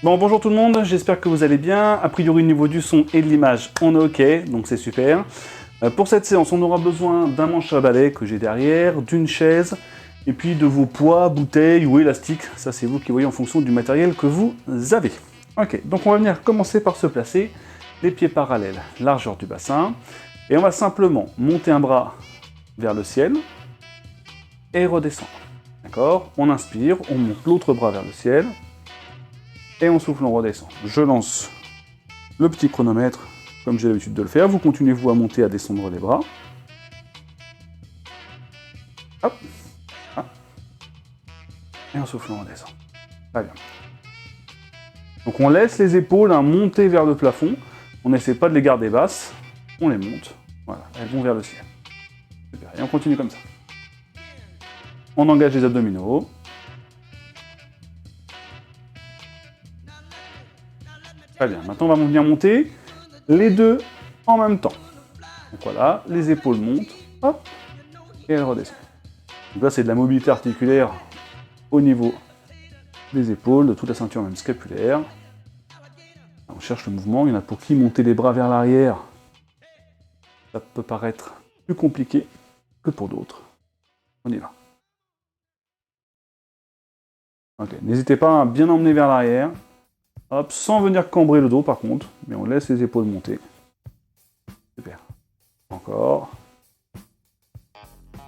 Bon, bonjour tout le monde, j'espère que vous allez bien. A priori, au niveau du son et de l'image, on est OK, donc c'est super. Pour cette séance, on aura besoin d'un manche à balai que j'ai derrière, d'une chaise, et puis de vos poids, bouteilles ou élastiques. Ça, c'est vous qui voyez en fonction du matériel que vous avez. OK, donc on va venir commencer par se placer, les pieds parallèles, largeur du bassin, et on va simplement monter un bras vers le ciel et redescendre. D'accord? On inspire, on monte l'autre bras vers le ciel, et on souffle, on redescend. Je lance le petit chronomètre, comme j'ai l'habitude de le faire. Vous continuez, vous, à monter, à descendre les bras. Hop. Hop. Et on souffle, on redescend. Très bien. Donc on laisse les épaules monter vers le plafond. On n'essaie pas de les garder basses. On les monte. Voilà, elles vont vers le ciel. Super. Et on continue comme ça. On engage les abdominaux. Très bien. Maintenant, on va venir monter les deux en même temps. Donc voilà, les épaules montent, hop, et elles redescendent. Donc là, c'est de la mobilité articulaire au niveau des épaules, de toute la ceinture même scapulaire. On cherche le mouvement. Il y en a pour qui monter les bras vers l'arrière, ça peut paraître plus compliqué que pour d'autres. On y va. Ok, n'hésitez pas à bien emmener vers l'arrière. Hop, sans venir cambrer le dos par contre, mais on laisse les épaules monter. Super. Encore.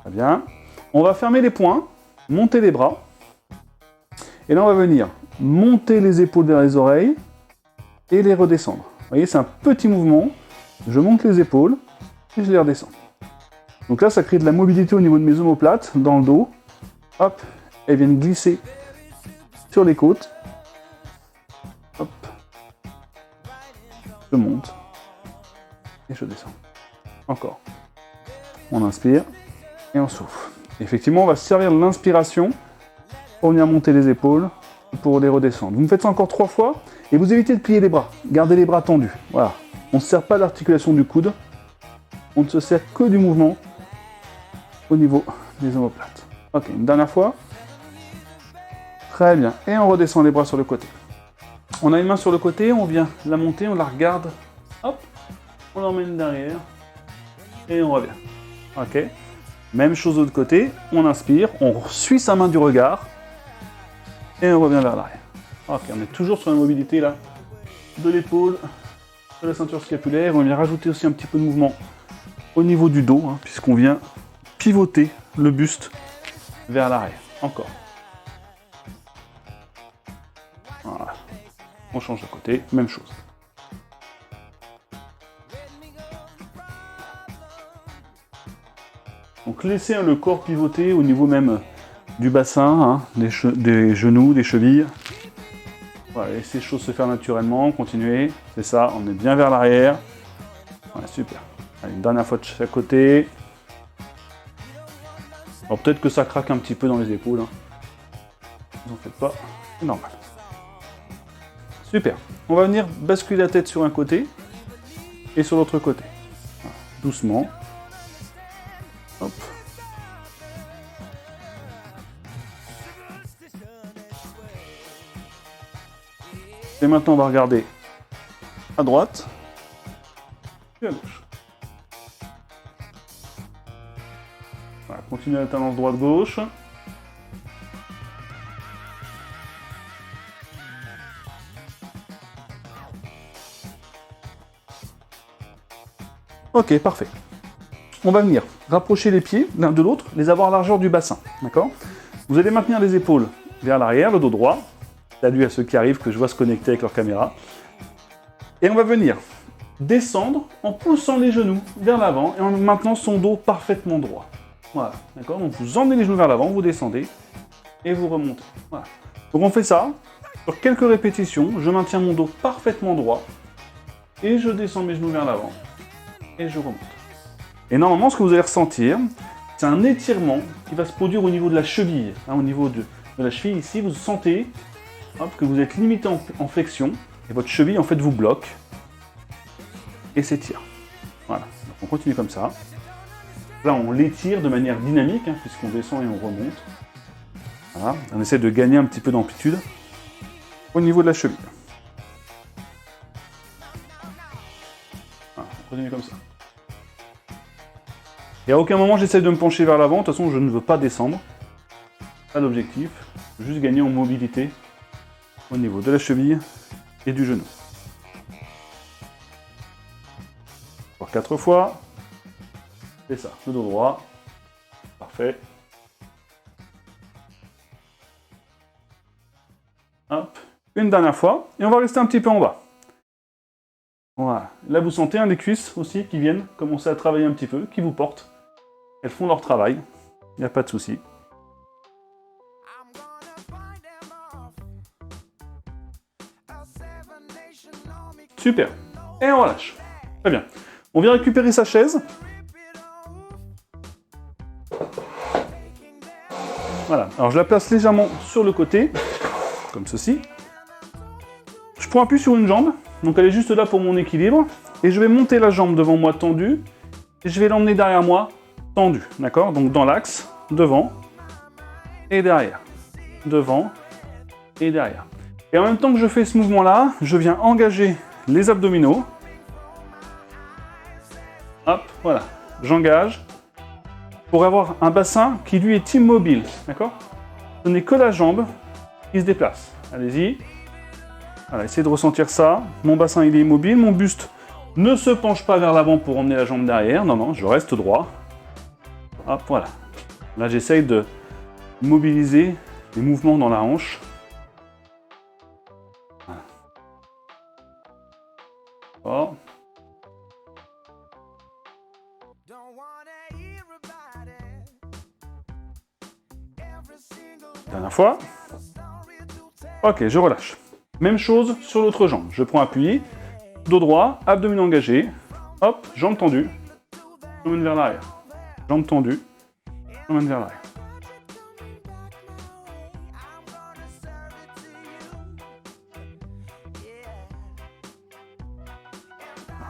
Très bien. On va fermer les poings, monter les bras. Et là, on va venir monter les épaules vers les oreilles et les redescendre. Vous voyez, c'est un petit mouvement. Je monte les épaules et je les redescends. Donc là, ça crée de la mobilité au niveau de mes omoplates, dans le dos. Hop, elles viennent glisser sur les côtes. Hop. Je monte. Et je descends. Encore. On inspire. Et on souffle. Effectivement, on va se servir de l'inspiration pour venir monter les épaules, pour les redescendre. Vous me faites ça encore 3 fois, et vous évitez de plier les bras. Gardez les bras tendus. Voilà. On ne se sert pas de l'articulation du coude. On ne se sert que du mouvement au niveau des omoplates. Ok, une dernière fois. Très bien. Et on redescend les bras sur le côté. On a une main sur le côté, on vient la monter, on la regarde, hop, on l'emmène derrière, et on revient. Ok. Même chose de l'autre côté, on inspire, on suit sa main du regard, et on revient vers l'arrière. Ok, on est toujours sur la mobilité là, de l'épaule, de la ceinture scapulaire, on vient rajouter aussi un petit peu de mouvement au niveau du dos, puisqu'on vient pivoter le buste vers l'arrière. Encore. Voilà. On change de côté, même chose. Donc laissez le corps pivoter au niveau même du bassin, des genoux, des chevilles. Voilà, laissez les choses se faire naturellement, continuez. C'est ça, on est bien vers l'arrière. Voilà, super. Allez, une dernière fois de chaque côté. Alors peut-être que ça craque un petit peu dans les épaules. Ne vous en faites pas, c'est normal. Super. On va venir basculer la tête sur un côté et sur l'autre côté. Voilà. Doucement. Hop. Et maintenant, on va regarder à droite et à gauche. Voilà, continuez la tendance droite-gauche. Ok, parfait. On va venir rapprocher les pieds l'un de l'autre, les avoir à largeur du bassin, d'accord? Vous allez maintenir les épaules vers l'arrière, le dos droit. Salut à ceux qui arrivent, que je vois se connecter avec leur caméra. Et on va venir descendre en poussant les genoux vers l'avant et en maintenant son dos parfaitement droit. Voilà, d'accord? Donc vous emmenez les genoux vers l'avant, vous descendez et vous remontez. Voilà. Donc on fait ça sur quelques répétitions. Je maintiens mon dos parfaitement droit et je descends mes genoux vers l'avant et je remonte. Et normalement, ce que vous allez ressentir, c'est un étirement qui va se produire au niveau de la cheville. Au niveau de la cheville, ici, vous sentez que vous êtes limité en flexion et votre cheville, en fait, vous bloque et s'étire. Voilà, donc on continue comme ça. Là, on l'étire de manière dynamique, puisqu'on descend et on remonte. Voilà, on essaie de gagner un petit peu d'amplitude au niveau de la cheville. Voilà, continuez comme ça. Et à aucun moment j'essaie de me pencher vers l'avant, de toute façon je ne veux pas descendre. Pas l'objectif, juste gagner en mobilité au niveau de la cheville et du genou. Encore 4 fois. C'est ça, le dos droit. Parfait. Hop, une dernière fois, et on va rester un petit peu en bas. Voilà. Là, vous sentez les cuisses aussi qui viennent commencer à travailler un petit peu, qui vous portent. Elles font leur travail, il n'y a pas de souci. Super. Et on relâche. Très bien. On vient récupérer sa chaise. Voilà. Alors, je la place légèrement sur le côté, comme ceci. Je prends appui sur une jambe, donc elle est juste là pour mon équilibre. Et je vais monter la jambe devant moi tendue, et je vais l'emmener derrière moi tendue. D'accord? Donc dans l'axe, devant et derrière. Devant et derrière. Et en même temps que je fais ce mouvement-là, je viens engager les abdominaux. Hop, voilà. J'engage pour avoir un bassin qui lui est immobile. D'accord? Ce n'est que la jambe qui se déplace. Allez-y. Voilà, essayez de ressentir ça. Mon bassin, il est immobile. Mon buste ne se penche pas vers l'avant pour emmener la jambe derrière. Non, non, je reste droit. Hop, voilà. Là, j'essaye de mobiliser les mouvements dans la hanche. Voilà. Oh. Dernière fois. Ok, je relâche. Même chose sur l'autre jambe. Je prends appui, dos droit, abdomen engagé. Hop, jambe tendue. J'emmène vers l'arrière. Jambe tendue. J'emmène vers l'arrière.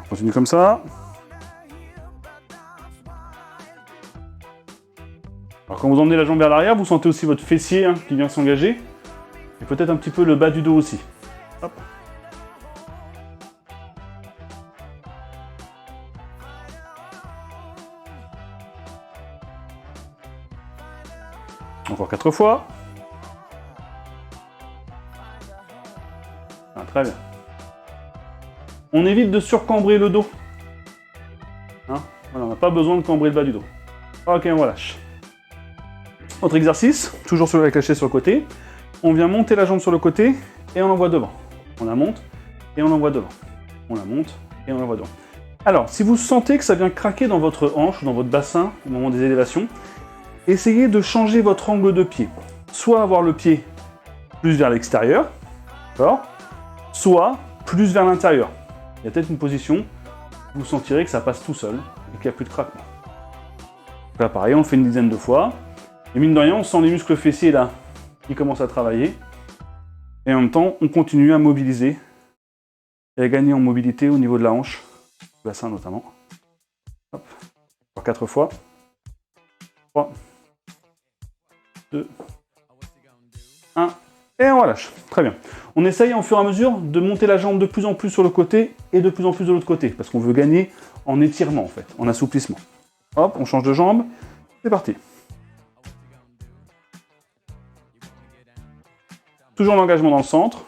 On continue comme ça. Alors quand vous emmenez la jambe vers l'arrière, vous sentez aussi votre fessier qui vient s'engager. Et peut-être un petit peu le bas du dos aussi. Hop. Encore 4 fois. Ah, très bien. On évite de surcambrer le dos. Hein, voilà, on n'a pas besoin de cambrer le bas du dos. Ok, on relâche. Autre exercice, toujours avec la chaise sur le côté. On vient monter la jambe sur le côté et on l'envoie devant. On la monte et on l'envoie devant. On la monte et on l'envoie devant. Alors, si vous sentez que ça vient craquer dans votre hanche ou dans votre bassin au moment des élévations, essayez de changer votre angle de pied. Soit avoir le pied plus vers l'extérieur, d'accord, soit plus vers l'intérieur. Il y a peut-être une position où vous sentirez que ça passe tout seul et qu'il n'y a plus de craquement. Là, pareil, on le fait une dizaine de fois. Et mine de rien, on sent les muscles fessiers là qui commencent à travailler. Et en même temps, on continue à mobiliser et à gagner en mobilité au niveau de la hanche, du bassin notamment. Hop. Encore 4 fois. 3, 2, 1. Et on relâche. Très bien. On essaye au fur et à mesure de monter la jambe de plus en plus sur le côté et de plus en plus de l'autre côté. Parce qu'on veut gagner en étirement en fait, en assouplissement. Hop, on change de jambe. C'est parti. Toujours l'engagement dans le centre.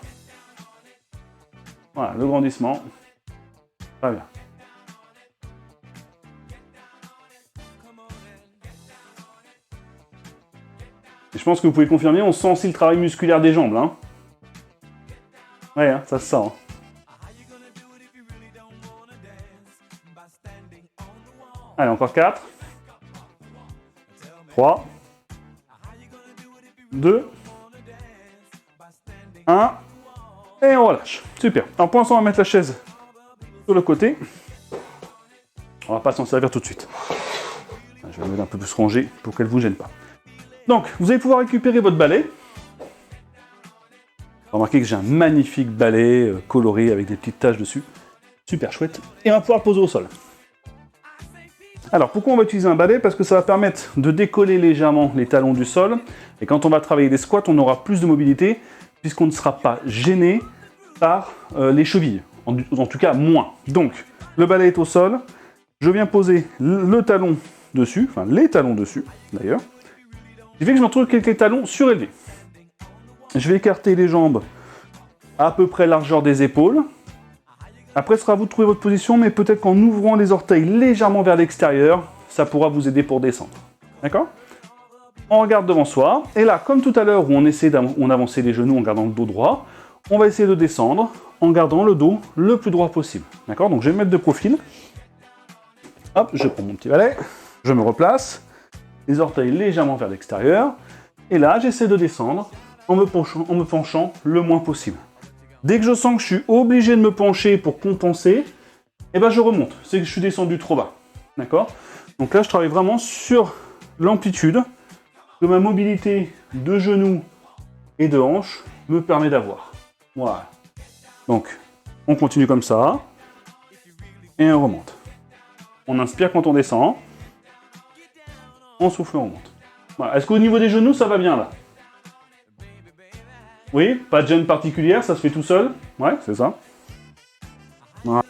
Voilà, le grandissement. Très bien. Et je pense que vous pouvez confirmer, on sent aussi le travail musculaire des jambes. Hein. Ouais, hein, ça se sent. Hein. Allez, encore 4. 3. 2. 1. Et on relâche. Super. Alors pour l'instant, on va mettre la chaise sur le côté. On va pas s'en servir tout de suite. Je vais la mettre un peu plus rangée pour qu'elle ne vous gêne pas. Donc, vous allez pouvoir récupérer votre balai. Remarquez que j'ai un magnifique balai coloré avec des petites taches dessus. Super chouette. Et on va pouvoir le poser au sol. Alors, pourquoi on va utiliser un balai? Parce que ça va permettre de décoller légèrement les talons du sol. Et quand on va travailler des squats, on aura plus de mobilité, puisqu'on ne sera pas gêné par les chevilles. En tout cas, moins. Donc, le balai est au sol. Je viens poser le talon dessus, enfin les talons dessus, d'ailleurs. Ce qui fait que je me retrouve avec les talons surélevés. Je vais écarter les jambes à peu près largeur des épaules. Après, ce sera à vous de trouver votre position, mais peut-être qu'en ouvrant les orteils légèrement vers l'extérieur, ça pourra vous aider pour descendre. D'accord? On regarde devant soi, et là, comme tout à l'heure où on avançait les genoux en gardant le dos droit, on va essayer de descendre en gardant le dos le plus droit possible. D'accord? Donc je vais me mettre de profil. Hop, je prends mon petit balai, je me replace, les orteils légèrement vers l'extérieur, et là, j'essaie de descendre en me penchant le moins possible. Dès que je sens que je suis obligé de me pencher pour compenser, eh ben je remonte. C'est que je suis descendu trop bas. D'accord? Donc là, je travaille vraiment sur l'amplitude que ma mobilité de genoux et de hanches me permet d'avoir. Voilà. Donc, on continue comme ça. Et on remonte. On inspire quand on descend. On souffle, on remonte. Voilà. Est-ce qu'au niveau des genoux, ça va bien là? Oui, pas de gêne particulière, ça se fait tout seul. Ouais, c'est ça. Voilà.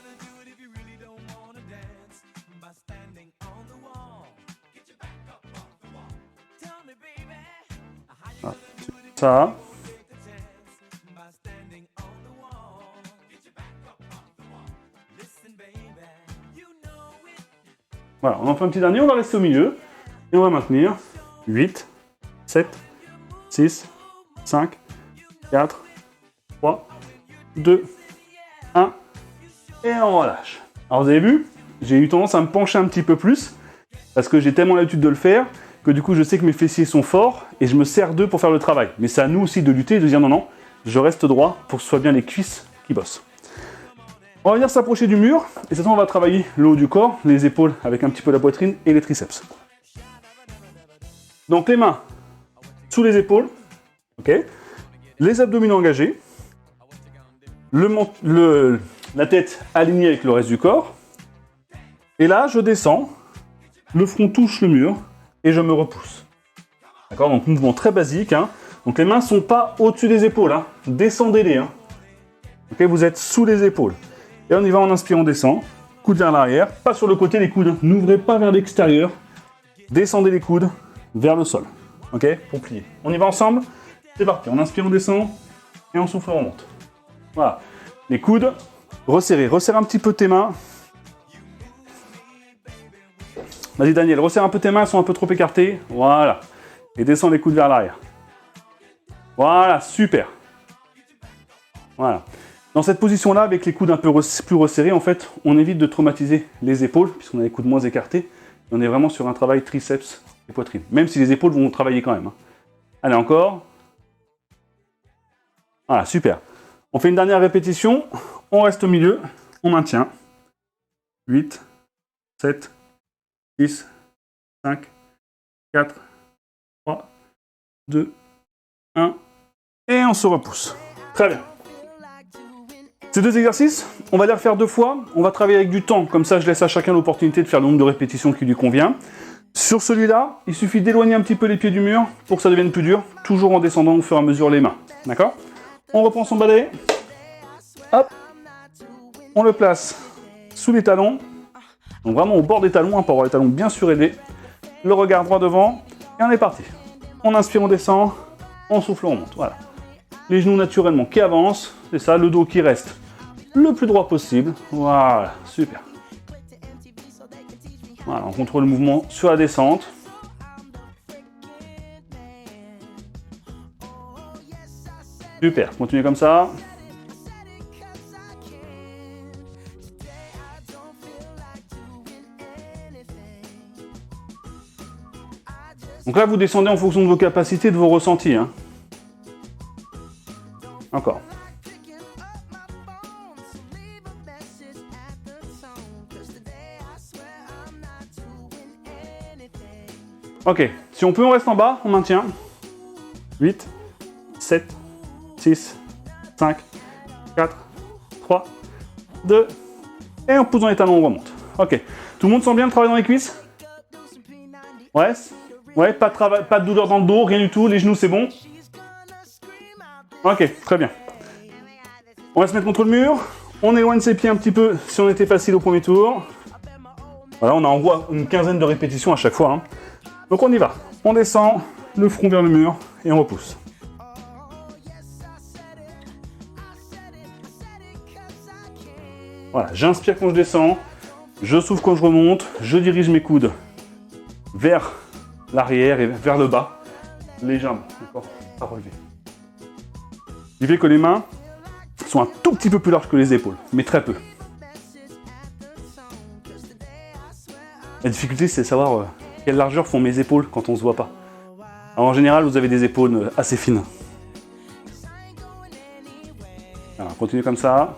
Ça. Voilà, on en fait un petit dernier, on va rester au milieu. Et on va maintenir 8, 7, 6, 5, 4, 3, 2, 1, et on relâche. Alors vous avez vu, j'ai eu tendance à me pencher un petit peu plus, parce que j'ai tellement l'habitude de le faire, que du coup je sais que mes fessiers sont forts, et je me sers d'eux pour faire le travail. Mais c'est à nous aussi de lutter et de dire non, non, je reste droit pour que ce soit bien les cuisses qui bossent. On va venir s'approcher du mur, et cette fois on va travailler le haut du corps, les épaules avec un petit peu la poitrine et les triceps. Donc les mains sous les épaules, ok. Les abdominaux engagés, la tête alignée avec le reste du corps, et là je descends, le front touche le mur, et je me repousse. D'accord, donc mouvement très basique, hein. Donc les mains ne sont pas au-dessus des épaules, hein. Descendez-les. Hein. Ok, vous êtes sous les épaules. Et on y va, en inspirant, on descend, coude vers l'arrière, pas sur le côté des coudes, n'ouvrez pas vers l'extérieur, descendez les coudes vers le sol, ok, pour plier. On y va ensemble? C'est parti, on inspire, on descend, et on souffle, on remonte. Voilà, les coudes, resserrez un petit peu tes mains. Vas-y Daniel, resserre un peu tes mains, elles sont un peu trop écartées, voilà. Et descends les coudes vers l'arrière. Voilà, super. Voilà. Dans cette position-là, avec les coudes un peu plus resserrés, en fait, on évite de traumatiser les épaules, puisqu'on a les coudes moins écartés. Et on est vraiment sur un travail triceps et poitrine. Même si les épaules vont travailler quand même. Hein. Allez, encore. Voilà, super. On fait une dernière répétition. On reste au milieu. On maintient. 8, 7, 6, 5, 4, 3, 2, 1. Et on se repousse. Très bien. Ces deux exercices, on va les refaire 2 fois. On va travailler avec du temps. Comme ça, je laisse à chacun l'opportunité de faire le nombre de répétitions qui lui convient. Sur celui-là, il suffit d'éloigner un petit peu les pieds du mur pour que ça devienne plus dur. Toujours en descendant au fur et à mesure les mains. D'accord? On reprend son balai. Hop. On le place sous les talons. Donc vraiment au bord des talons, hein, pour avoir les talons bien surélevés. Le regard droit devant. Et on est parti. On inspire, on descend. On souffle, on monte. Voilà. Les genoux naturellement qui avancent. C'est ça, le dos qui reste le plus droit possible. Voilà, super. Voilà, on contrôle le mouvement sur la descente. Super, continuez comme ça. Donc là, vous descendez en fonction de vos capacités, de vos ressentis. Hein. Encore. Ok, si on peut, on reste en bas, on maintient. 8, 7, 6, 5, 4, 3, 2, et on pousse dans les talons, on remonte. Ok, tout le monde sent bien le travail dans les cuisses? Ouais, ouais, pas de douleur dans le dos, rien du tout, les genoux c'est bon. Ok, très bien. On va se mettre contre le mur, on éloigne ses pieds un petit peu si on était facile au premier tour. Voilà, on a en gros une quinzaine de répétitions à chaque fois. Hein. Donc on y va, on descend, le front vers le mur et on repousse. Voilà, j'inspire quand je descends, je souffle quand je remonte, je dirige mes coudes vers l'arrière et vers le bas, légèrement, d'accord, à relever. Il fait que les mains sont un tout petit peu plus larges que les épaules, mais très peu. La difficulté, c'est de savoir quelle largeur font mes épaules quand on ne se voit pas. Alors, en général, vous avez des épaules assez fines. Alors, continue comme ça.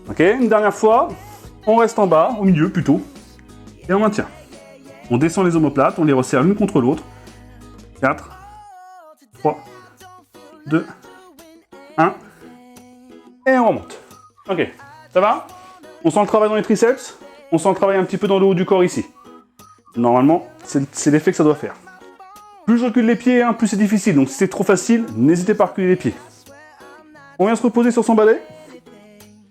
Ok, une dernière fois, on reste en bas, au milieu plutôt, et on maintient. On descend les omoplates, on les resserre l'une contre l'autre. 4, 3, 2, 1, et on remonte. Ok, ça va? On sent le travail dans les triceps, on sent le travail un petit peu dans le haut du corps ici. Normalement, c'est l'effet que ça doit faire. Plus je recule les pieds, hein, plus c'est difficile, donc si c'est trop facile, n'hésitez pas à reculer les pieds. On vient se reposer sur son balai.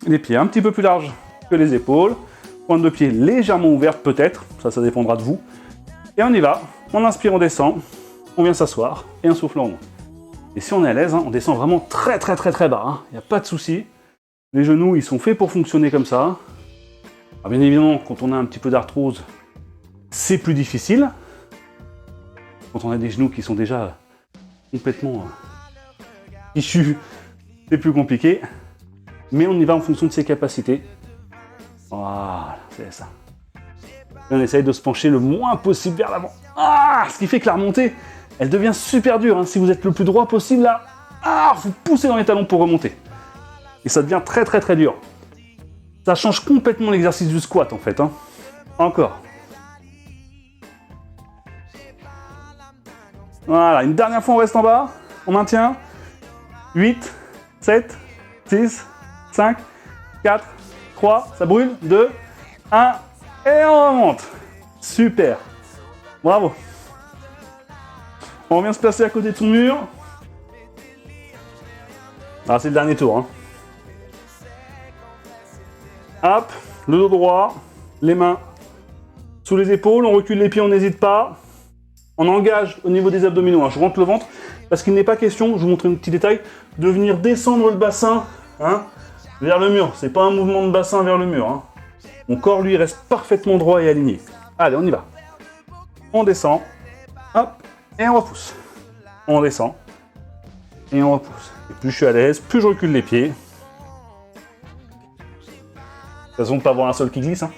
Les pieds un petit peu plus larges que les épaules. Pointe de pied légèrement ouverte peut-être, ça dépendra de vous. Et on y va, on inspire, on descend, on vient s'asseoir et un souffle en remonte. Et si on est à l'aise, hein, on descend vraiment très bas, il n'y a pas de souci. Les genoux, ils sont faits pour fonctionner comme ça. Alors bien évidemment, quand on a un petit peu d'arthrose, c'est plus difficile. Quand on a des genoux qui sont déjà complètement fichus, c'est plus compliqué. Mais on y va en fonction de ses capacités. Voilà, c'est ça. Et on essaye de se pencher le moins possible vers l'avant. Ah, ce qui fait que la remontée, elle devient super dure. Hein. Si vous êtes le plus droit possible, là, vous poussez dans les talons pour remonter. Et ça devient très dur. Ça change complètement l'exercice du squat, en fait. Hein. Encore. Voilà, une dernière fois, on reste en bas. On maintient. 8, 7, 6, 5, 4, 3, ça brûle, 2, 1, et on remonte. Super. Bravo. On vient se placer à côté de son mur. Ah, c'est le dernier tour. Hein. Hop, le dos droit, les mains sous les épaules, on recule les pieds, on n'hésite pas. On engage au niveau des abdominaux, hein. Je rentre le ventre, parce qu'il n'est pas question, je vous montre un petit détail, de venir descendre le bassin hein, vers le mur. C'est pas un mouvement de bassin vers le mur. Hein. Mon corps, lui, reste parfaitement droit et aligné. Allez, on y va. On descend, hop, et on repousse. On descend, et on repousse. Et plus je suis à l'aise, plus je recule les pieds. De toute façon, de pas avoir un sol qui glisse. Hein.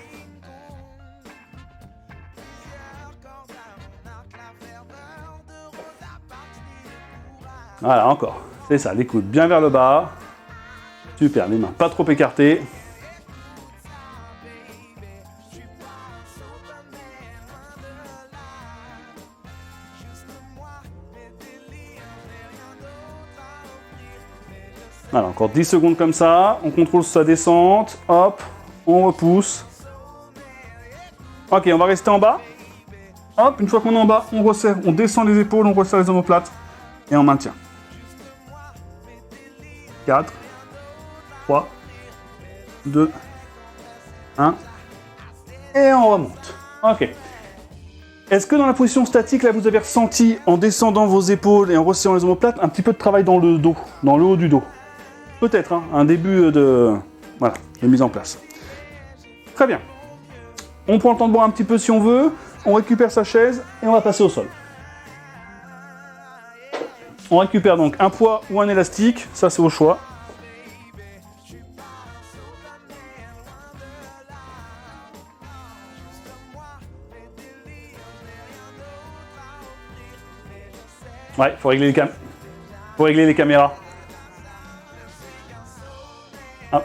Voilà, encore. C'est ça, les coudes bien vers le bas. Super, les mains pas trop écartées. Voilà, encore 10 secondes comme ça. On contrôle sa descente. Hop, on repousse. Ok, on va rester en bas. Hop, une fois qu'on est en bas, on resserre, on descend les épaules, on resserre les omoplates et on maintient. 4, 3, 2, 1, et on remonte. Ok. Est-ce que dans la position statique, là, vous avez ressenti, en descendant vos épaules et en resserrant les omoplates, un petit peu de travail dans le dos, dans le haut du dos? Peut-être, hein, un début de mise en place. Très bien. On prend le temps de boire un petit peu si on veut, on récupère sa chaise et on va passer au sol. On récupère donc un poids ou un élastique, ça c'est au choix. Ouais, faut régler les caméras. Ah.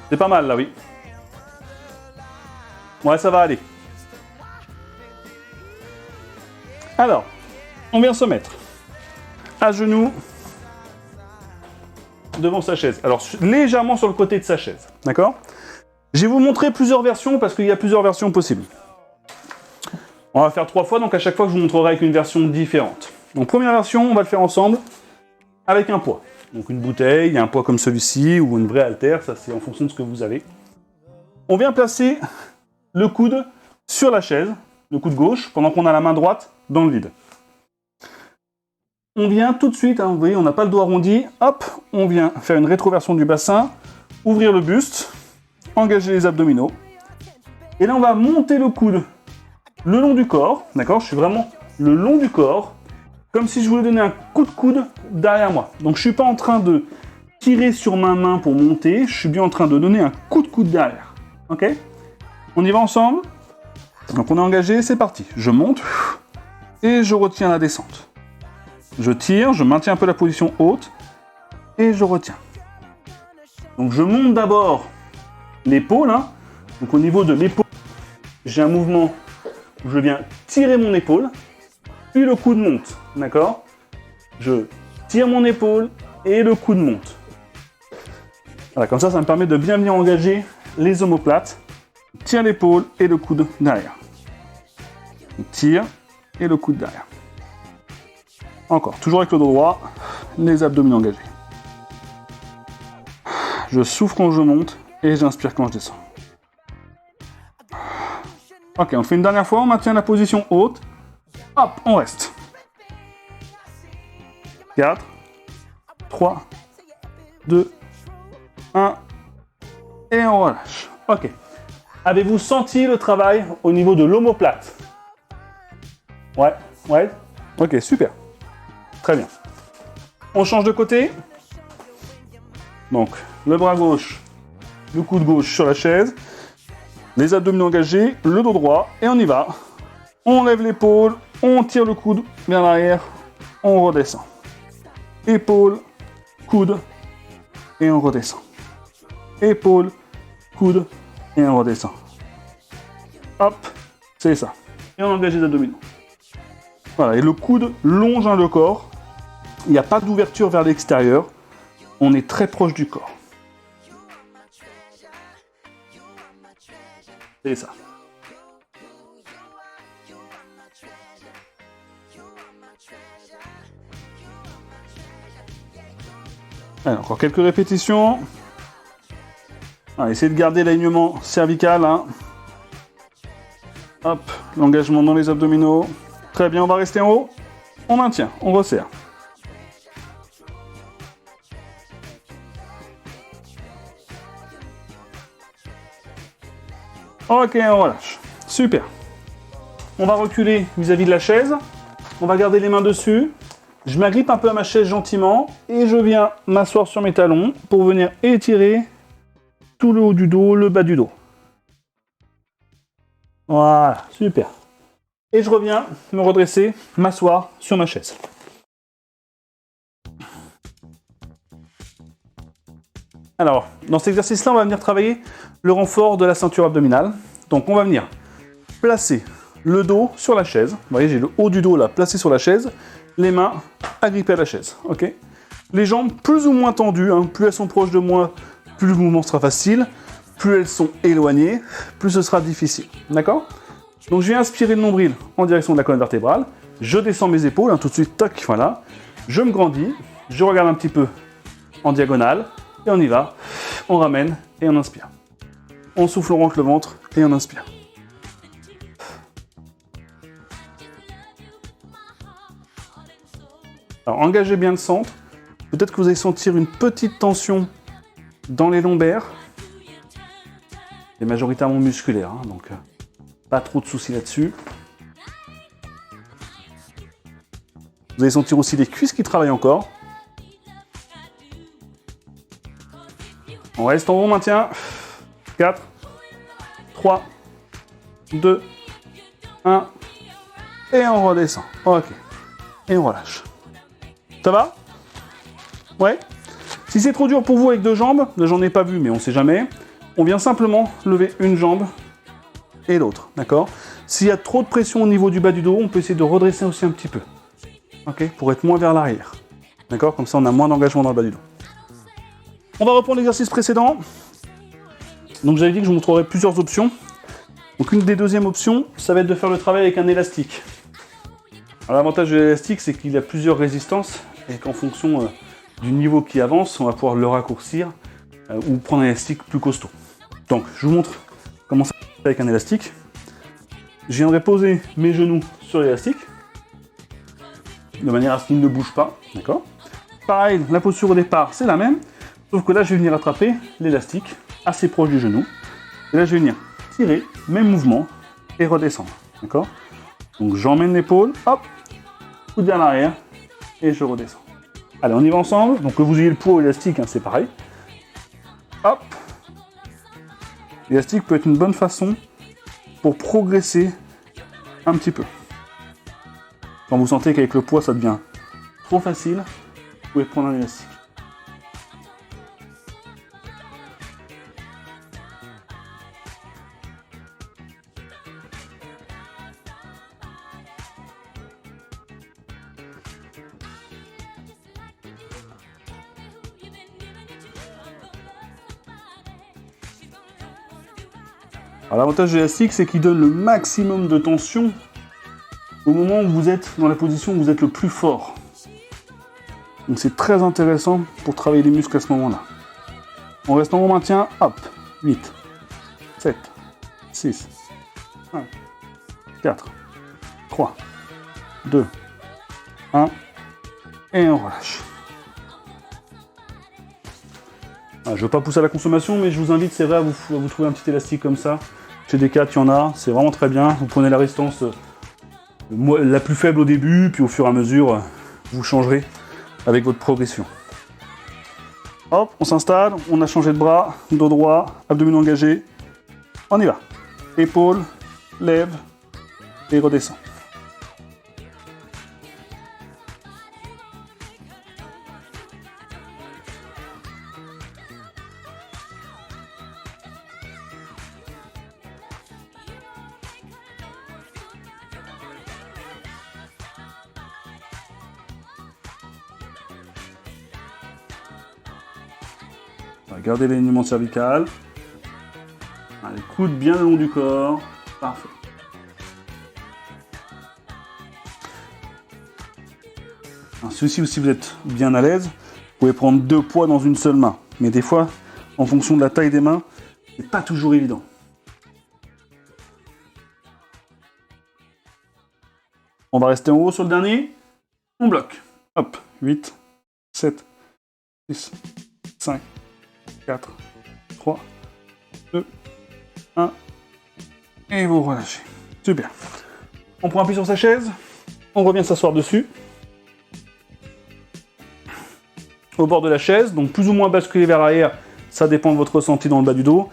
C'est pas mal là, oui. Ouais, ça va aller. Alors, on vient se mettre à genoux. devant sa chaise. Alors, légèrement sur le côté de sa chaise, d'accord? Je vais vous montrer plusieurs versions, parce qu'il y a plusieurs versions possibles. On va faire 3 fois, donc à chaque fois, je vous montrerai avec une version différente. Donc, première version, on va le faire ensemble, avec un poids. Donc, une bouteille, un poids comme celui-ci, ou une vraie haltère, ça c'est en fonction de ce que vous avez. On vient placer le coude sur la chaise, le coude gauche, pendant qu'on a la main droite dans le vide. On vient tout de suite, hein, vous voyez, on n'a pas le dos arrondi, hop, on vient faire une rétroversion du bassin, ouvrir le buste, engager les abdominaux. Et là, on va monter le coude le long du corps, d'accord? Je suis vraiment le long du corps, comme si je voulais donner un coup de coude derrière moi. Donc, je ne suis pas en train de tirer sur ma main pour monter, je suis bien en train de donner un coup de coude derrière. Ok? On y va ensemble? Donc, on est engagé, c'est parti. Je monte et je retiens la descente. Je tire, je maintiens un peu la position haute et je retiens. Donc, je monte d'abord l'épaule. Hein. Donc, au niveau de l'épaule, j'ai un mouvement où je viens tirer mon épaule, puis le coude monte. D'accord? Je tire mon épaule et le coude monte. Voilà, comme ça me permet de bien engager les omoplates. Tire l'épaule et le coude derrière. Tire et le coude derrière. Encore, toujours avec le dos droit, les abdominaux engagés. Je souffle quand je monte et j'inspire quand je descends. Ok, on fait une dernière fois, on maintient la position haute. Hop, on reste. 4, 3, 2, 1, et on relâche. Ok. Avez-vous senti le travail au niveau de l'omoplate? Ouais, ouais. Ok, super. Très bien. On change de côté. Donc, le bras gauche, le coude gauche sur la chaise, les abdominaux engagés, le dos droit, et on y va. On lève l'épaule, on tire le coude vers l'arrière, on redescend. Épaule, coude, et on redescend. Épaule, coude, et on redescend. Hop, c'est ça. Et on engage les abdominaux. Voilà, et le coude longe le corps. Il n'y a pas d'ouverture vers l'extérieur. On est très proche du corps. C'est ça. Alors, encore quelques répétitions. Allez, essayez de garder l'alignement cervical. Hein. Hop, l'engagement dans les abdominaux. Très bien, on va rester en haut. On maintient, on resserre. Ok, on relâche. Super. On va reculer vis-à-vis de la chaise. On va garder les mains dessus. Je m'agrippe un peu à ma chaise gentiment et je viens m'asseoir sur mes talons pour venir étirer tout le haut du dos, le bas du dos. Voilà, super. Et je reviens me redresser, m'asseoir sur ma chaise. Alors, dans cet exercice-là, on va venir travailler le renfort de la ceinture abdominale. Donc, on va venir placer le dos sur la chaise. Vous voyez, j'ai le haut du dos là placé sur la chaise. Les mains agrippées à la chaise. Ok. Les jambes plus ou moins tendues. Hein. Plus elles sont proches de moi, plus le mouvement sera facile. Plus elles sont éloignées, plus ce sera difficile. D'accord? Donc, je vais inspirer le nombril en direction de la colonne vertébrale. Je descends mes épaules, hein, tout de suite, tac, voilà. Je me grandis. Je regarde un petit peu en diagonale. Et on y va. On ramène et on inspire. On souffle, on rentre le ventre et on inspire. Alors, engagez bien le centre. Peut-être que vous allez sentir une petite tension dans les lombaires. C'est majoritairement musculaire, hein, donc pas trop de soucis là-dessus. Vous allez sentir aussi les cuisses qui travaillent encore. On reste en haut, on maintient. 4, 3, 2, 1. Et on redescend. Ok. Et on relâche. Ça va? Ouais. Si c'est trop dur pour vous avec deux jambes, là j'en ai pas vu, mais on sait jamais. On vient simplement lever une jambe et l'autre, d'accord? S'il y a trop de pression au niveau du bas du dos, on peut essayer de redresser aussi un petit peu. Ok? Pour être moins vers l'arrière. D'accord? Comme ça, on a moins d'engagement dans le bas du dos. On va reprendre l'exercice précédent. Donc j'avais dit que je vous montrerai plusieurs options. Donc une des deuxièmes options, ça va être de faire le travail avec un élastique. Alors l'avantage de l'élastique, c'est qu'il a plusieurs résistances et qu'en fonction du niveau qui avance, on va pouvoir le raccourcir ou prendre un élastique plus costaud. Donc je vous montre comment ça se fait avec un élastique. Je viendrai poser mes genoux sur l'élastique de manière à ce qu'il ne bouge pas, d'accord? Pareil, la posture au départ, c'est la même, sauf que là, je vais venir attraper l'élastique assez proche du genou. Et là, je vais venir tirer, même mouvement, et redescendre, d'accord? Donc, j'emmène l'épaule, hop, coude vers l'arrière, et je redescends. Allez, on y va ensemble. Donc, que vous ayez le poids ou l'élastique, hein, c'est pareil. Hop. L'élastique peut être une bonne façon pour progresser un petit peu. Quand vous sentez qu'avec le poids, ça devient trop facile, vous pouvez prendre un élastique. Alors l'avantage de l'élastique, c'est qu'il donne le maximum de tension au moment où vous êtes dans la position où vous êtes le plus fort. Donc c'est très intéressant pour travailler les muscles à ce moment-là. On reste en haut maintien, hop, 8, 7, 6, 5, 4, 3, 2, 1, et on relâche. Je ne veux pas pousser à la consommation, mais je vous invite, c'est vrai, à vous trouver un petit élastique comme ça. Chez Decathlon, il y en a, c'est vraiment très bien. Vous prenez la résistance la plus faible au début, puis au fur et à mesure, vous changerez avec votre progression. Hop, on s'installe, on a changé de bras, dos droit, abdominaux engagés. On y va. Épaule, lève et redescend. Gardez l'alignement cervical. Les coudes bien le long du corps. Parfait. Ceci, si vous êtes bien à l'aise, vous pouvez prendre 2 poids dans une seule main. Mais des fois, en fonction de la taille des mains, c'est pas toujours évident. On va rester en haut sur le dernier. On bloque. Hop. 8, 7, 6, 5, 4, 3, 2, 1, et vous relâchez. Super. On prend appui sur sa chaise, on revient s'asseoir dessus. Au bord de la chaise, donc plus ou moins basculer vers l'arrière, ça dépend de votre ressenti dans le bas du dos.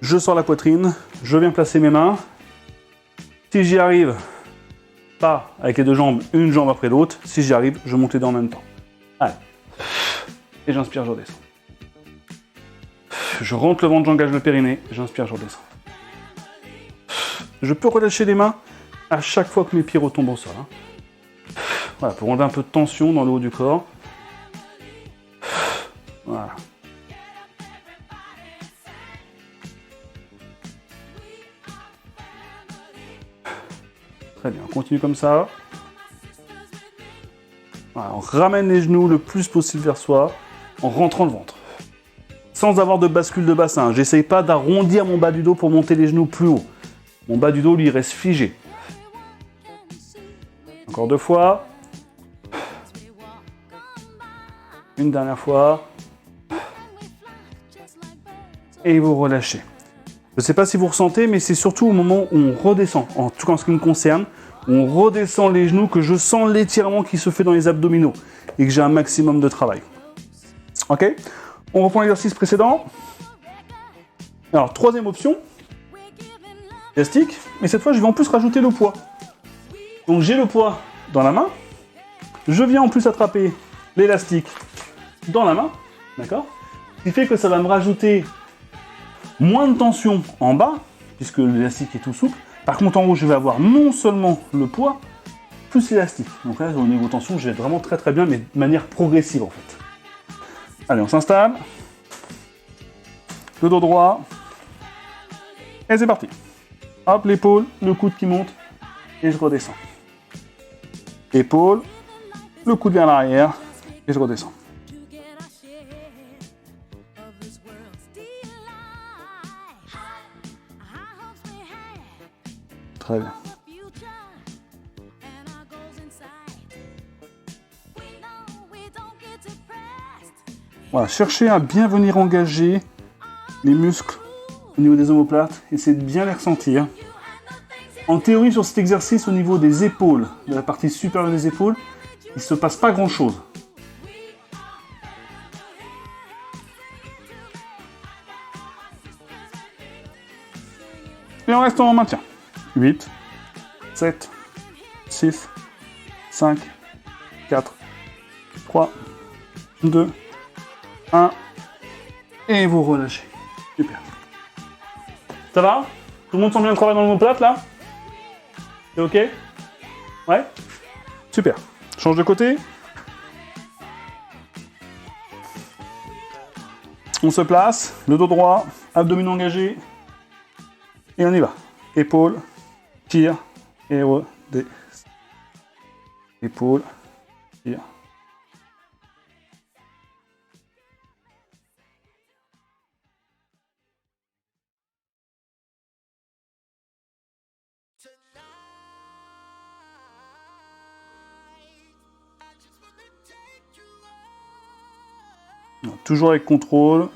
Je sors la poitrine, je viens placer mes mains. Si j'y arrive, pas avec les deux jambes, une jambe après l'autre. Si j'y arrive, je monte les deux en même temps. Allez. Et j'inspire, je redescends. Je rentre le ventre, j'engage le périnée, j'inspire, je redescends. Je peux relâcher les mains à chaque fois que mes pieds retombent au sol. Voilà, pour enlever un peu de tension dans le haut du corps. Voilà. Très bien, on continue comme ça. Voilà, on ramène les genoux le plus possible vers soi en rentrant le ventre. Sans avoir de bascule de bassin. J'essaye pas d'arrondir mon bas du dos pour monter les genoux plus haut. Mon bas du dos, lui, reste figé. Encore 2 fois. Une dernière fois. Et vous relâchez. Je ne sais pas si vous ressentez, mais c'est surtout au moment où on redescend, en tout cas en ce qui me concerne, où on redescend les genoux, que je sens l'étirement qui se fait dans les abdominaux et que j'ai un maximum de travail. Ok ? On reprend l'exercice précédent. Alors, troisième option, élastique, mais cette fois je vais en plus rajouter le poids. Donc j'ai le poids dans la main, je viens en plus attraper l'élastique dans la main, d'accord ? Ce qui fait que ça va me rajouter moins de tension en bas, puisque l'élastique est tout souple. Par contre en haut je vais avoir non seulement le poids, plus l'élastique. Donc là au niveau tension je vais être vraiment très très bien, mais de manière progressive en fait. Allez, on s'installe. le dos droit. Et c'est parti. Hop, l'épaule, le coude qui monte. Et je redescends. Épaule, le coude vers l'arrière. Et je redescends. Très bien. Voilà, cherchez à bien venir engager les muscles au niveau des omoplates. Essayez de bien les ressentir. En théorie, sur cet exercice, au niveau des épaules, de la partie supérieure des épaules, il ne se passe pas grand-chose. Et on reste en maintien. 8, 7, 6, 5, 4, 3, 2, 1. Et vous relâchez. Super. Ça va? Tout le monde sent bien le travail dans l'omoplate là? C'est ok? Ouais? Super. Change de côté. On se place, le dos droit, abdominaux engagés. Et on y va. Épaule, tire, et redescend. Épaule, tire. Toujours avec contrôle.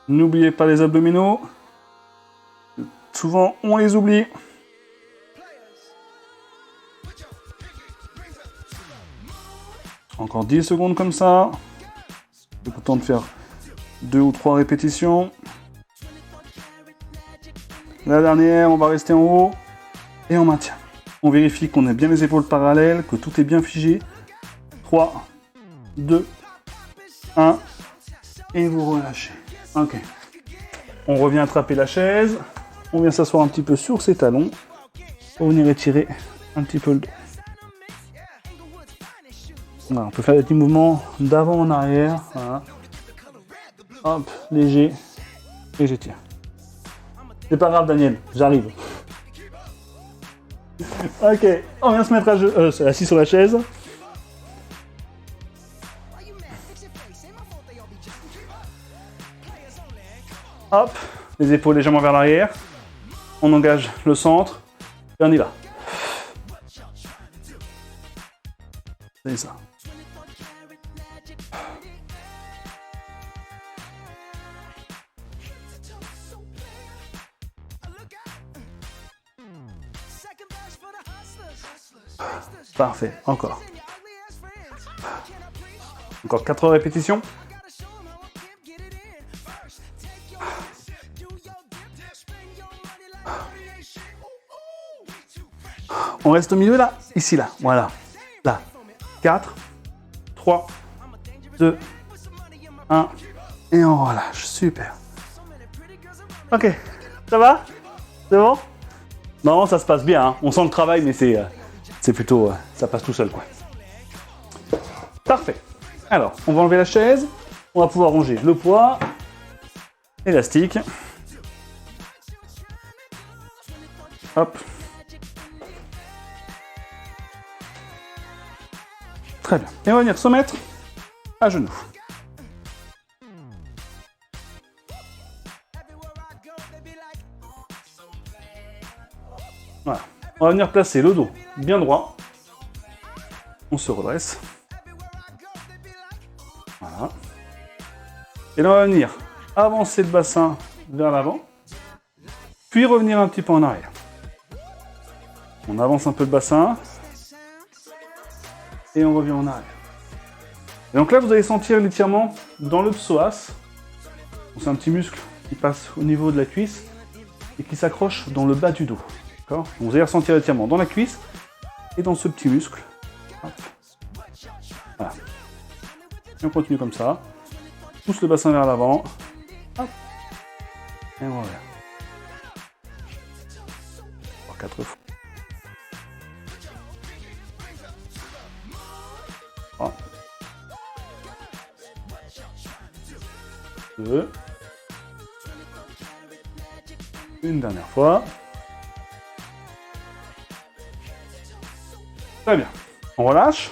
N'oubliez pas les abdominaux. Souvent, on les oublie. Encore 10 secondes comme ça. C'est le temps de faire 2 ou 3 répétitions. La dernière, on va rester en haut et on maintient. On vérifie qu'on a bien les épaules parallèles, que tout est bien figé. 3, 2, 1. Et vous relâchez. Ok. On revient attraper la chaise. On vient s'asseoir un petit peu sur ses talons. Pour venir étirer un petit peu le dos. Voilà, on peut faire des petits mouvements d'avant en arrière. Voilà. Hop, léger. Et j'étire. C'est pas grave Daniel, j'arrive. Ok, on vient se mettre assis sur la chaise. Hop, les épaules légèrement vers l'arrière. On engage le centre. Et on y va. C'est ça. Parfait, encore. Encore 4 répétitions. On reste au milieu là, ici là, voilà. Là. 4, 3, 2, 1. Et on relâche, super. Ok, ça va? C'est bon? Non, ça se passe bien, hein. On sent le travail, mais c'est plutôt... ça passe tout seul, quoi. Parfait. Alors, on va enlever la chaise. On va pouvoir ranger le poids. Élastique. Hop. Très bien. Et on va venir se mettre à genoux. Voilà. On va venir placer le dos bien droit. On se redresse. Voilà. Et là, on va venir avancer le bassin vers l'avant. Puis revenir un petit peu en arrière. On avance un peu le bassin. Et on revient en arrière. Et donc là, vous allez sentir l'étirement dans le psoas. C'est un petit muscle qui passe au niveau de la cuisse et qui s'accroche dans le bas du dos. D'accord ? Vous allez ressentir l'étirement dans la cuisse et dans ce petit muscle. Hop. Voilà. Et on continue comme ça. Pousse le bassin vers l'avant. Hop. Et on revient. 4 fois. 2. Une dernière fois. Très bien. On relâche.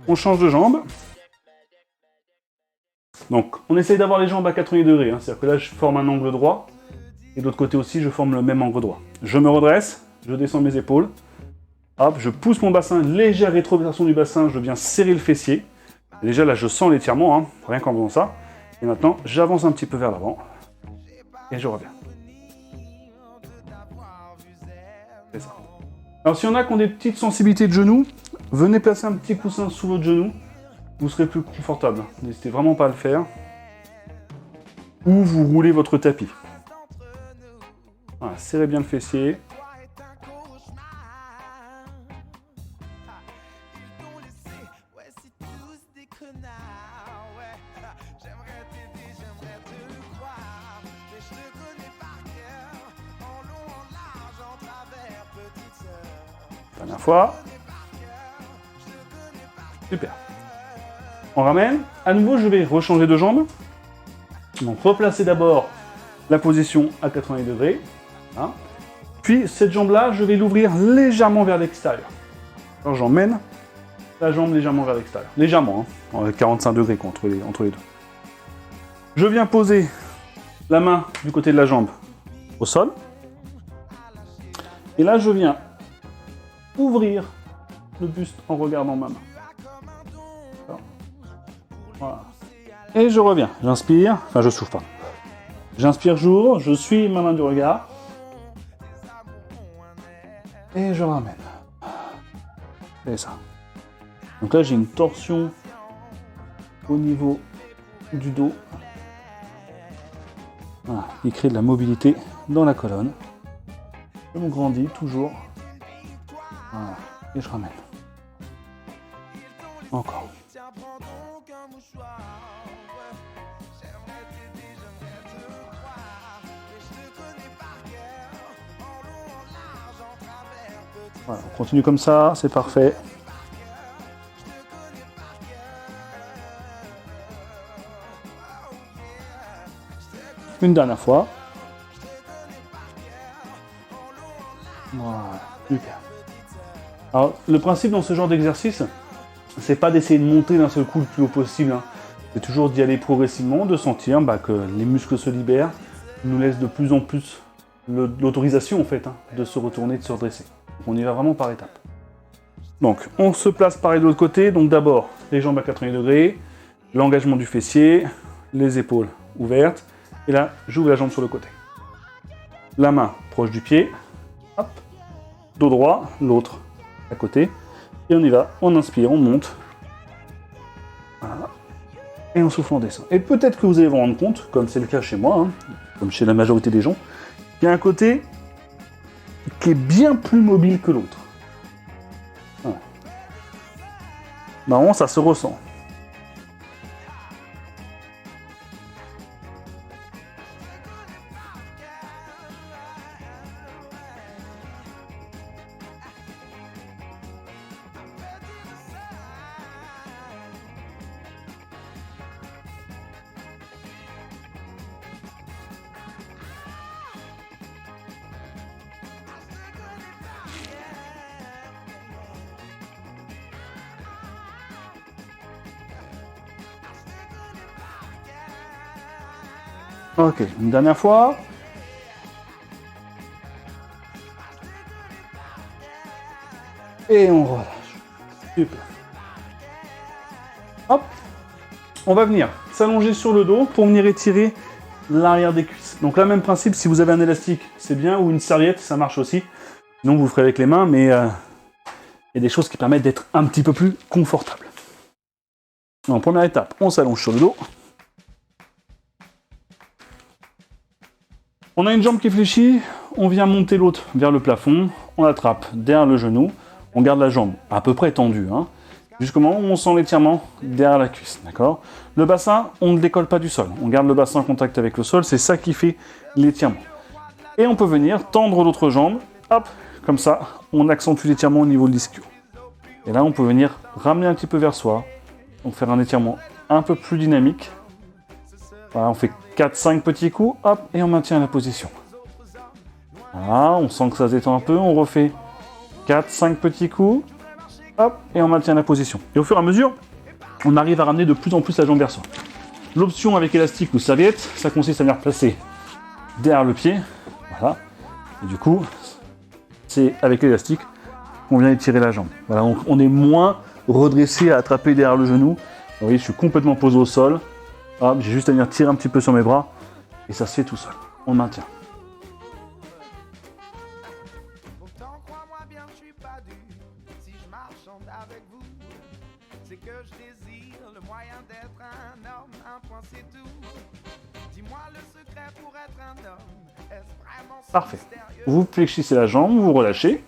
On change de jambe. Donc, on essaye d'avoir les jambes à 90 degrés. Hein. C'est-à-dire que là, je forme un angle droit. Et de l'autre côté aussi, je forme le même angle droit. Je me redresse. Je descends mes épaules. Hop, je pousse mon bassin. Légère rétroversion du bassin. Je viens serrer le fessier. Déjà, là, je sens l'étirement. Hein, rien qu'en faisant ça. Et maintenant, j'avance un petit peu vers l'avant. Et je reviens. C'est ça. Alors, s'il y en a qui ont des petites sensibilités de genoux, venez placer un petit coussin sous votre genou. Vous serez plus confortable. N'hésitez vraiment pas à le faire. Ou vous roulez votre tapis. Voilà, serrez bien le fessier. Dernière fois. Super. On ramène. À nouveau, je vais rechanger de jambe. Donc, replacer d'abord la position à 80 degrés. Hein. Puis, cette jambe-là, je vais l'ouvrir légèrement vers l'extérieur. Alors, j'emmène la jambe légèrement vers l'extérieur. Légèrement, hein, 45 degrés quoi, entre les deux. Je viens poser la main du côté de la jambe au sol. Et là, je viens ouvrir le buste en regardant ma main. Voilà. Et je reviens, j'inspire, enfin je souffle pas. J'inspire, j'ouvre, je suis ma main du regard. Et je ramène. C'est ça. Donc là j'ai une torsion au niveau du dos. Voilà, qui crée de la mobilité dans la colonne. Je me grandis toujours. Voilà. Et je ramène. Encore. Voilà, on continue comme ça, c'est parfait. Une dernière fois. Voilà, super. Alors, le principe dans ce genre d'exercice, c'est pas d'essayer de monter d'un seul coup le plus haut possible. Hein. C'est toujours d'y aller progressivement, de sentir que les muscles se libèrent, nous laissent de plus en plus l'autorisation en fait, hein, de se retourner, de se redresser. Donc on y va vraiment par étapes. Donc on se place pareil de l'autre côté. Donc d'abord les jambes à 80 degrés, l'engagement du fessier, les épaules ouvertes. Et là, j'ouvre la jambe sur le côté. La main proche du pied. Hop. Dos droit, l'autre à côté. Et on y va, on inspire, on monte. Voilà. Et on souffle, on descend. Et peut-être que vous allez vous rendre compte, comme c'est le cas chez moi, hein, comme chez la majorité des gens, qu'il y a un côté qui est bien plus mobile que l'autre. Voilà. Normalement, ça se ressent. Ok, une dernière fois. Et on relâche. Super. Hop. On va venir s'allonger sur le dos pour venir étirer l'arrière des cuisses. Donc là, même principe, si vous avez un élastique, c'est bien, ou une serviette, ça marche aussi. Sinon, vous le ferez avec les mains, mais il y a des choses qui permettent d'être un petit peu plus confortable. En première étape, on s'allonge sur le dos. On a une jambe qui est fléchie, on vient monter l'autre vers le plafond, on attrape derrière le genou, on garde la jambe à peu près tendue, hein, jusqu'au moment où on sent l'étirement derrière la cuisse, d'accord ? Le bassin, on ne décolle pas du sol, on garde le bassin en contact avec le sol, c'est ça qui fait l'étirement. Et on peut venir tendre l'autre jambe, hop, comme ça, on accentue l'étirement au niveau de l'ischio. Et là, on peut venir ramener un petit peu vers soi, donc faire un étirement un peu plus dynamique. Voilà, on fait 4-5 petits coups, hop, et on maintient la position. Voilà, on sent que ça se détend un peu, on refait 4-5 petits coups, hop, et on maintient la position. Et au fur et à mesure, on arrive à ramener de plus en plus la jambe vers soi. L'option avec élastique ou serviette, ça consiste à venir placer derrière le pied, voilà, et du coup, c'est avec l'élastique qu'on vient étirer la jambe. Voilà, donc on est moins redressé à attraper derrière le genou. Vous voyez, je suis complètement posé au sol, hop, j'ai juste à venir tirer un petit peu sur mes bras, et ça se fait tout seul. On maintient. Parfait. Vous fléchissez la jambe, vous relâchez.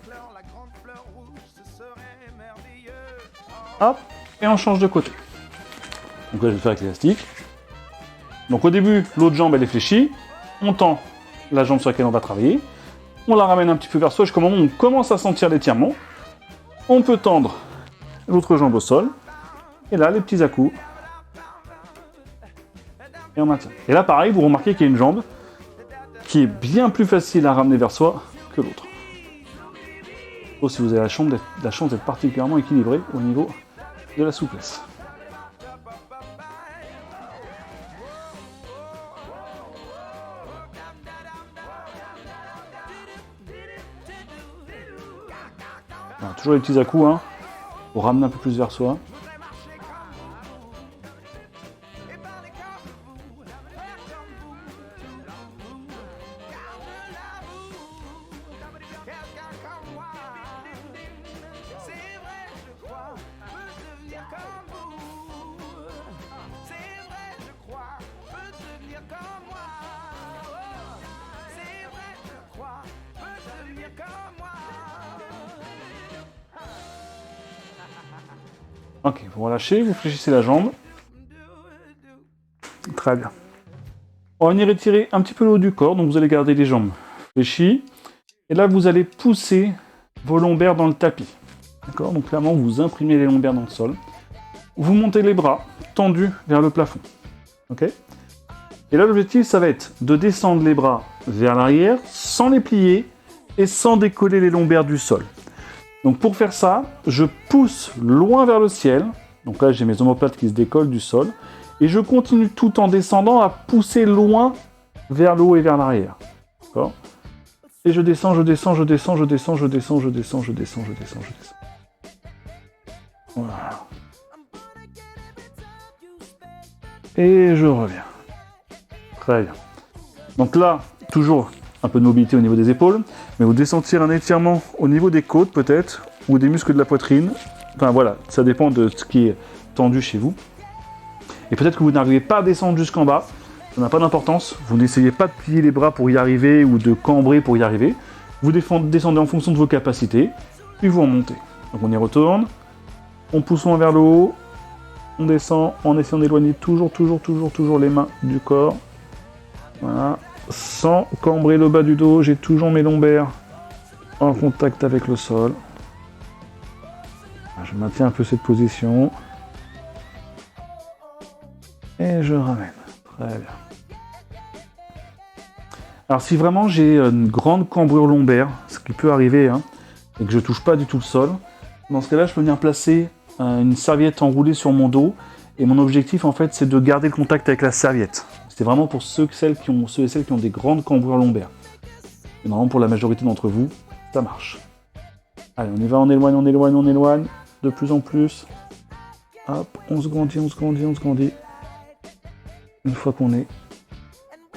Hop, et on change de côté. Donc là, je vais faire avec l'élastique. Donc au début, l'autre jambe, elle est fléchie. On tend la jambe sur laquelle on va travailler. On la ramène un petit peu vers soi. Jusqu'au moment où on commence à sentir l'étirement. On peut tendre l'autre jambe au sol. Et là, les petits à-coups. Et on maintient. Et là, pareil, vous remarquez qu'il y a une jambe qui est bien plus facile à ramener vers soi que l'autre. Sauf si vous avez la chance d'être particulièrement équilibré au niveau de la souplesse. Voilà, toujours les petits à-coups, hein, pour ramener un peu plus vers soi. Ok, vous relâchez, vous fléchissez la jambe. Très bien. On va venir étirer un petit peu le haut du corps, donc vous allez garder les jambes fléchies. Et là, vous allez pousser vos lombaires dans le tapis. D'accord? Donc clairement, vous imprimez les lombaires dans le sol. Vous montez les bras tendus vers le plafond. Ok? Et là, l'objectif, ça va être de descendre les bras vers l'arrière, sans les plier et sans décoller les lombaires du sol. Donc pour faire ça, je pousse loin vers le ciel. Donc là, j'ai mes omoplates qui se décollent du sol. Et je continue tout en descendant à pousser loin vers le haut et vers l'arrière. D'accord? Et je descends, je descends, je descends, je descends, je descends, je descends, je descends, je descends, je descends. Voilà. Et je reviens. Très bien. Donc là, toujours un peu de mobilité au niveau des épaules, mais vous devez sentir un étirement au niveau des côtes peut-être, ou des muscles de la poitrine. Enfin voilà, ça dépend de ce qui est tendu chez vous. Et peut-être que vous n'arrivez pas à descendre jusqu'en bas, ça n'a pas d'importance. Vous n'essayez pas de plier les bras pour y arriver ou de cambrer pour y arriver. Vous descendez en fonction de vos capacités, puis vous remontez. Donc on y retourne, on pousse loin vers le haut, on descend en essayant d'éloigner toujours les mains du corps. Voilà. Sans cambrer le bas du dos, j'ai toujours mes lombaires en contact avec le sol. Je maintiens un peu cette position. Et je ramène. Très bien. Alors si vraiment j'ai une grande cambrure lombaire, ce qui peut arriver, hein, et que je touche pas du tout le sol, dans ce cas-là, je peux venir placer une serviette enroulée sur mon dos. Et mon objectif, en fait, c'est de garder le contact avec la serviette. C'est vraiment pour ceux et celles qui ont des grandes cambrures lombaires. Et normalement, pour la majorité d'entre vous, ça marche. Allez, on y va, on éloigne, on éloigne, on éloigne. De plus en plus. Hop, on se grandit, on se grandit, on se grandit. Une fois qu'on est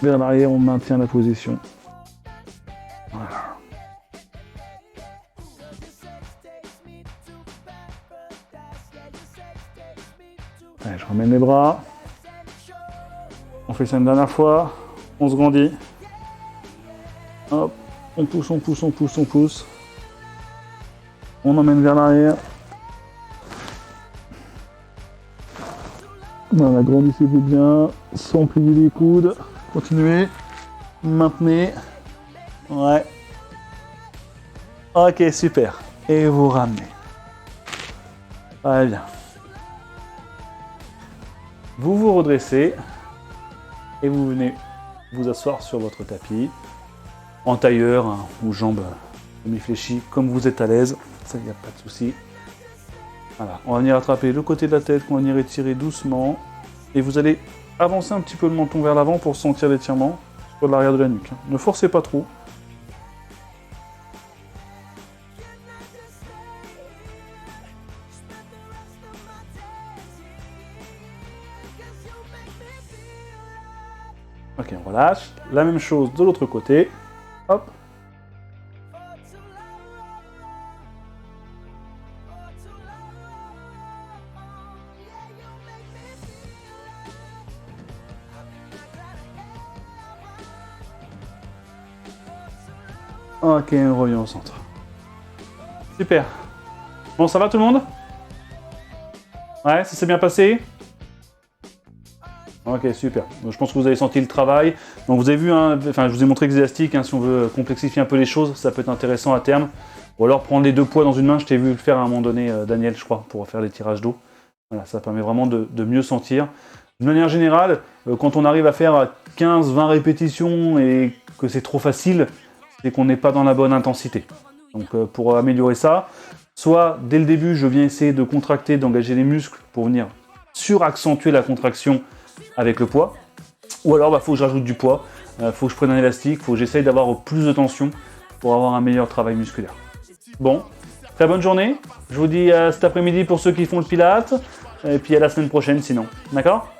vers l'arrière, on maintient la position. Voilà. Allez, je ramène les bras. On fait ça une dernière fois. On se grandit. Hop, on pousse, on pousse, on pousse, on pousse. On emmène vers l'arrière. Voilà, grandissez-vous bien, sans plier les coudes. Continuez. Maintenez. Ouais. Ok, super. Et vous ramenez. Très bien. Vous vous redressez. et vous venez vous asseoir sur votre tapis, en tailleur hein, ou jambes demi-fléchies, comme vous êtes à l'aise, ça il n'y a pas de souci. Voilà, on va venir attraper le côté de la tête qu'on va venir étirer doucement, et vous allez avancer un petit peu le menton vers l'avant pour sentir l'étirement sur l'arrière de la nuque. Ne forcez pas trop. Ok, on relâche. La même chose de l'autre côté. Hop. Ok, on revient au centre. Super. Bon, ça va tout le monde? Ouais, ça s'est bien passé? Ok, super. Donc, je pense que vous avez senti le travail. Donc vous avez vu, hein, enfin, je vous ai montré que les élastiques, hein, si on veut complexifier un peu les choses, ça peut être intéressant à terme. Ou alors prendre les deux poids dans une main, je t'ai vu le faire à un moment donné, Daniel, je crois, pour faire les tirages d'eau. Voilà, ça permet vraiment de mieux sentir. De manière générale, quand on arrive à faire 15-20 répétitions et que c'est trop facile, c'est qu'on n'est pas dans la bonne intensité. Donc pour améliorer ça, soit dès le début, je viens essayer de contracter, d'engager les muscles pour venir suraccentuer la contraction avec le poids, ou alors faut que je rajoute du poids, faut que je prenne un élastique, faut que j'essaye d'avoir plus de tension pour avoir un meilleur travail musculaire. Bon, très bonne journée, je vous dis à cet après-midi pour ceux qui font le pilate, et puis à la semaine prochaine sinon, d'accord ?